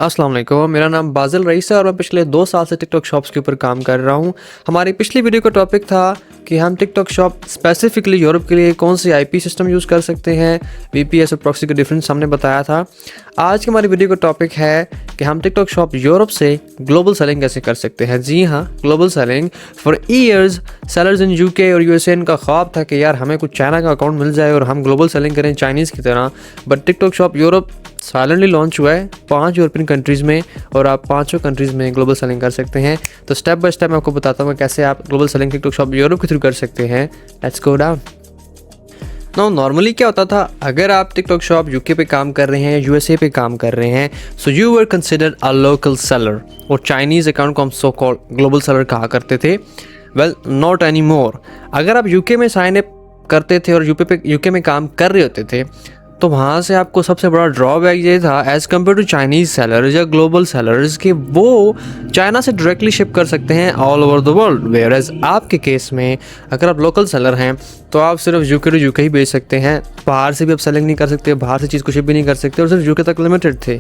अस्सलाम वालेकुम, मेरा नाम बाज़िल रईस है और मैं पिछले 2 साल से टिकटॉक शॉप्स के ऊपर काम कर रहा हूँ। हमारी पिछली वीडियो का टॉपिक था कि हम टिकटॉक शॉप स्पेसिफिकली यूरोप के लिए कौन सी आईपी सिस्टम यूज़ कर सकते हैं, वीपीएस और प्रॉक्सी का डिफरेंस हमने बताया था। आज की हमारी वीडियो का टॉपिक है कि हम टिकटॉक शॉप यूरोप से ग्लोबल सेलिंग कैसे कर सकते हैं। जी हाँ, global selling. For years sellers in UK और यूएसए का ख्वाब था कि यार हमें कुछ चाइना का अकाउंट मिल जाए और हम ग्लोबल सेलिंग करें चाइनीज़ की तरह। But TikTok shop Europe silently launch हुआ है 5 यूरोपियन कंट्रीज़ में और आप 5 कंट्रीज़ में ग्लोबल सेलिंग कर सकते हैं। तो स्टेप बाय स्टेप मैं आपको बताता हूँ कैसे आप global selling TikTok shop Europe के थ्रू कर सकते हैं। Let's go down. नॉर्मली क्या होता था, अगर आप टिकटॉक शॉप यूके पे काम कर रहे हैं या यूएसए पे काम कर रहे हैं, so you were considered a local seller और चाइनीज़ अकाउंट को हम सो कॉल्ड ग्लोबल सेलर कहा करते थे। Well, not any more. अगर आप यूके में साइन अप करते थे और यूके में काम कर रहे होते थे तो वहाँ से आपको सबसे बड़ा ड्रॉबैक ये था as compare to Chinese sellers या ग्लोबल सेलर्स कि वो चाइना से डायरेक्टली शिप कर सकते हैं all over the world. Where as आपके केस में अगर आप लोकल सेलर हैं तो आप सिर्फ यूके टू यूके ही बेच सकते हैं, बाहर से भी आप सेलिंग नहीं कर सकते, बाहर से चीज़ को शिप भी नहीं कर सकते और सिर्फ यूके तक लिमिटेड थे।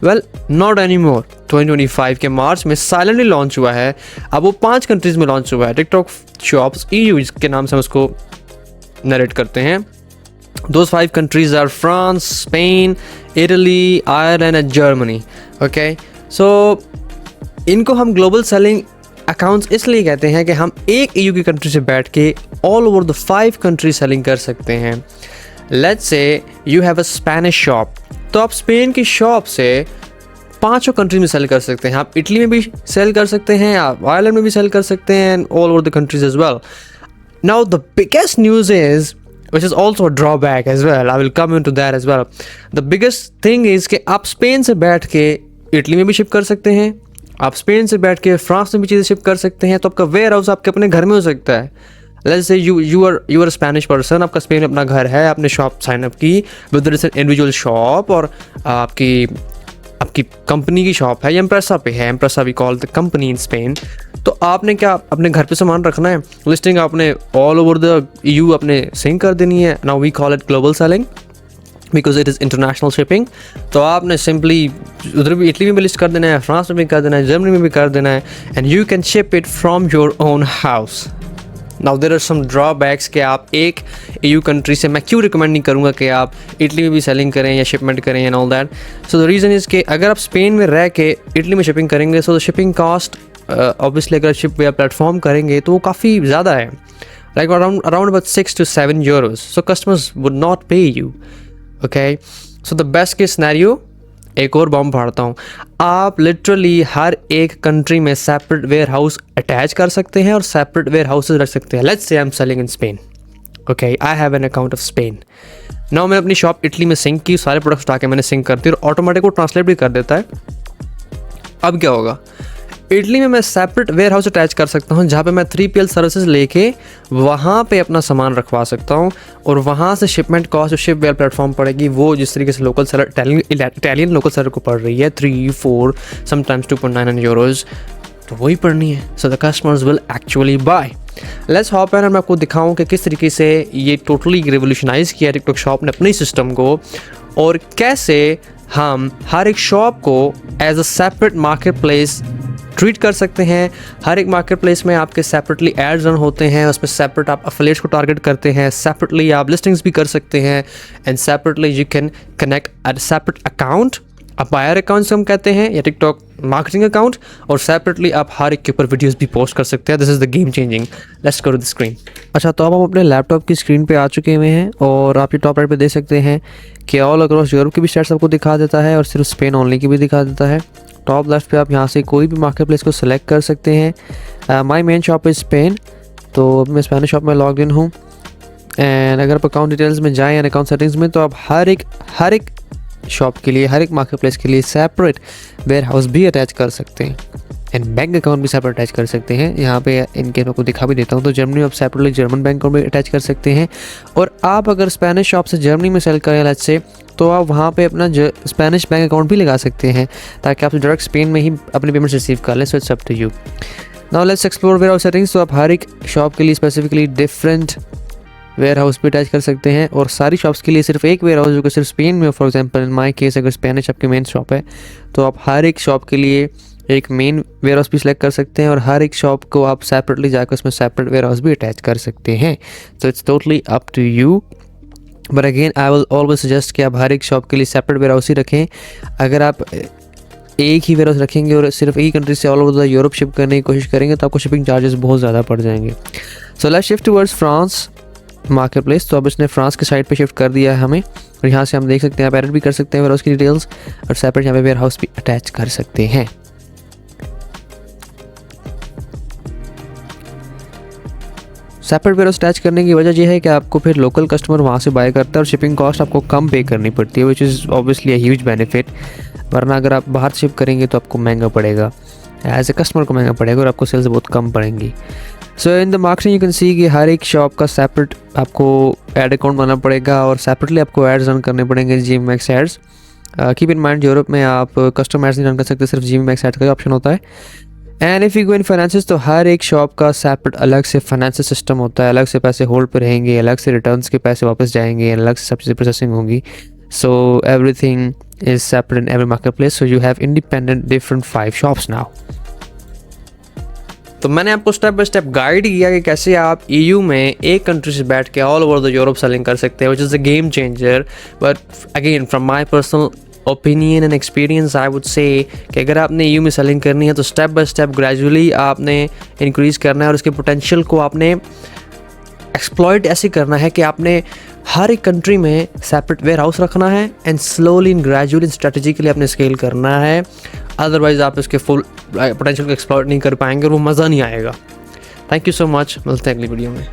Well, not any more. 2025 के मार्च में साइलेंटली लॉन्च हुआ है। अब वो 5 कंट्रीज़ में लॉन्च हुआ है। टिकटॉक शॉप्स EU के नाम से हम उसको नरेट करते हैं। Those 5 countries are France, Spain, Italy, Ireland and Germany. Okay, so इनको हम ग्लोबल सेलिंग अकाउंट्स इसलिए कहते हैं कि हम एक EU की कंट्री से बैठ के all over the 5 country selling कर सकते हैं। Let's say you have a Spanish shop, तो आप स्पेन की शॉप से 5 कंट्री में सेल कर सकते हैं। आप इटली में भी सेल कर सकते हैं, आप आयरलैंड में भी सेल कर सकते हैं and all over the countries as well. Now the biggest news is, which is also a drawback as well, I will come into that as well. The biggest thing is कि आप Spain से बैठ के Italy में भी ship कर सकते हैं, आप स्पेन से बैठ के फ्रांस में भी चीज़ें शिप कर सकते हैं, तो आपका वेयर हाउस आपके अपने घर में हो सकता है। Let's say you are Spanish person, आपका स्पेन में अपना घर है, आपने शॉप साइन अप की विद इंडिविजुअल शॉप और आपकी कंपनी की शॉप है, एम्प्रेसा पे है, एम्प्रेसा we call the company in Spain. तो आपने क्या अपने घर पे सामान रखना है, लिस्टिंग आपने ऑल ओवर द EU अपने सिंक कर देनी है। Now we call it global selling because it is international shipping. तो आपने सिंपली उधर भी इटली में भी लिस्ट कर देना है, फ्रांस में भी कर देना है, जर्मनी में भी कर देना है and you can ship it from your own house. Now there are some drawbacks कि आप एक EU कंट्री से, मैं क्यों रिकमेंड नहीं करूँगा कि आप इटली में भी सेलिंग करें या शिपमेंट करें and all that. So the reason is कि अगर आप स्पेन में रह के इटली में शिपिंग करेंगे so the shipping cost obviously अगर शिप या प्लेटफॉर्म करेंगे तो वो काफ़ी ज़्यादा है, like around about 6 to 7 euros, so customers would not pay you. Okay, so the best case scenario, एक और बॉम्ब फाड़ता हूँ, आप लिटरली हर एक कंट्री में सेपरेट वेयर हाउस अटैच कर सकते हैं और सेपरेट वेयर हाउसेज रख सकते हैं। Let's say I am selling in Spain, okay, I have an account of Spain. Now मैं अपनी शॉप इटली में सिंक की, सारे प्रोडक्ट्स उठा के मैंने सिंक कर दी और ऑटोमेटिक वो ट्रांसलेट भी कर देता है। अब क्या होगा, इटली में मैं सेपरेट वेयर हाउस अटैच कर सकता हूँ जहाँ पे मैं 3PL सर्विसेज लेके वहाँ पे अपना सामान रखवा सकता हूँ और वहाँ से शिपमेंट कॉस्ट जो शिपवेयर प्लेटफॉर्म पड़ेगी वो जिस तरीके से local seller Italian local seller को पड़ रही है 3, 4 समटाइम्स 2.99 euros, तो वही पड़नी है। So the customers will actually buy. Let's hop in और मैं आपको दिखाऊँ कि किस तरीके से ये टोटली रिवोल्यूशनाइज किया टिकटॉक शॉप ने अपने सिस्टम को और कैसे हम हर एक शॉप को as a separate market place treat कर सकते हैं। हर एक मार्केट प्लेस में आपके सेपरेटली एड्स रन होते हैं, उसमें सेपरेट आप अफिलिएट्स को टारगेट करते हैं, सेपरेटली आप लिस्टिंग्स भी कर सकते हैं and separately you can connect at separate account, आप बायर अकाउंट से हम कहते हैं या टिकटॉक मार्केटिंग अकाउंट, और सेपरेटली आप हर एक के ऊपर वीडियोस भी पोस्ट कर सकते हैं। This is the game changing. Let's go to the screen. अच्छा, तो अब हम अपने लैपटॉप की स्क्रीन पे आ चुके हुए हैं और आप ये टॉप राइट पे देख सकते हैं कि ऑल अक्रॉस यूरोप की भी स्टैट्स आपको दिखा देता है और सिर्फ स्पेन ओनली की भी दिखा देता है। टॉप लेफ्ट पे आप यहाँ से कोई भी मार्केट प्लेस को सिलेक्ट कर सकते हैं। My main shop is Spain, तो मैं स्पेनिश शॉप में लॉग इन हूँ एंड अगर आप अकाउंट डिटेल्स में जाएँ एंड अकाउंट सेटिंग्स में तो आप हर एक शॉप के लिए, हर एक मार्केट प्लेस के लिए सेपरेट वेयर हाउस भी अटैच कर सकते हैं एंड बैंक अकाउंट भी सेपरेट अटैच कर सकते हैं। यहाँ पे इनके को दिखा भी देता हूँ, तो जर्मनी में आप सेपरेटली जर्मन बैंक अकाउंट भी अटैच कर सकते हैं और आप अगर स्पेनिश शॉप से जर्मनी में सेल करें लेट्स से, तो आप वहाँ पे अपना स्पेनिश बैंक अकाउंट भी लगा सकते हैं ताकि आप डायरेक्ट स्पेन में ही अपनी पेमेंट्स रिसीव कर लें। So it's up to you. Now let's explore warehouse settings. तो आप हर एक शॉप के लिए स्पेसिफिकली डिफरेंट वेयर हाउस भी अटैच कर सकते हैं। और सारी शॉप्स के लिए सिर्फ एक वेयर हाउस, जो कि सिर्फ स्पेन में, for example in my case अगर स्पेनिश आपकी मेन शॉप है तो आप हर एक शॉप के लिए एक मेन वेयर हाउस भी सिलेक्ट कर सकते हैं और हर एक शॉप को आप सेपरेटली जाकर उसमें सेपरेट वेयर हाउस भी अटैच कर सकते हैं। तो it's totally up to you, but again I will always suggest कि आप हर एक शॉप के लिए सेपरेट वेयर हाउस ही रखें। अगर आप एक ही वेयर हाउस रखेंगे और सिर्फ एक ही कंट्री से all over the Europe ship करने की कोशिश करेंगे तो आपको शिपिंग चार्जेस बहुत ज़्यादा पड़ जाएंगे। So let's shift towards France market place. तो अब इसने फ्रांस के साइड पे शिफ्ट कर दिया है हमें, और यहाँ से हम देख सकते हैं आप एडिट भी कर सकते हैं वेयर हाउस की डिटेल्स, और सेपरेट यहाँ पे वेयर हाउस भी अटैच कर सकते हैं। सेपरेट वेयर हाउस अटैच करने की वजह यह है कि आपको फिर लोकल कस्टमर वहाँ से बाय करता है और शिपिंग कॉस्ट आपको कम पे करनी पड़ती है, which is obviously a huge benefit. वरना अगर आप बाहर शिप करेंगे तो आपको महंगा पड़ेगा, एज ए कस्टमर को महंगा पड़ेगा और आपको सेल्स बहुत कम पड़ेंगी। So in the marketing you can see कि हर एक शॉप का सेपरेट आपको एड अकाउंट बनाना पड़ेगा और सेपरेटली आपको एड्स रन करने पड़ेंगे, GMX ads. Keep in mind Europe में आप कस्टम एड्स नहीं रन कर सकते, सिर्फ GMX एड्स का ऑप्शन होता है। And if you go in finances तो हर एक शॉप का सेपरेट अलग से फाइनेंशियल सिस्टम होता है, अलग से पैसे होल्ड पर रहेंगे, अलग से रिटर्न्स के पैसे वापस जाएंगे, अलग से सब चीज़ें प्रोसेसिंग होंगी। So everything is separate in every market place, so you have independent different 5 shops now. तो मैंने आपको स्टेप बाय स्टेप गाइड किया कि कैसे आप EU में एक कंट्री से बैठ के all over the Europe selling कर सकते हैं, which is a game changer. But again from my personal opinion and experience I would say कि अगर आपने EU में सेलिंग करनी है तो स्टेप बाय स्टेप ग्रेजुअली आपने इंक्रीज़ करना है और उसके पोटेंशियल को आपने एक्सप्लॉइट ऐसे करना है कि आपने हर एक कंट्री में सेपरेट वेयर हाउस रखना है and slowly and gradually strategically आपने स्केल करना है। अदरवाइज आप इसके फुल पोटेंशियल को एक्सप्लॉइट नहीं कर पाएंगे और वो मज़ा नहीं आएगा। थैंक यू सो मच, मिलते हैं अगली वीडियो में।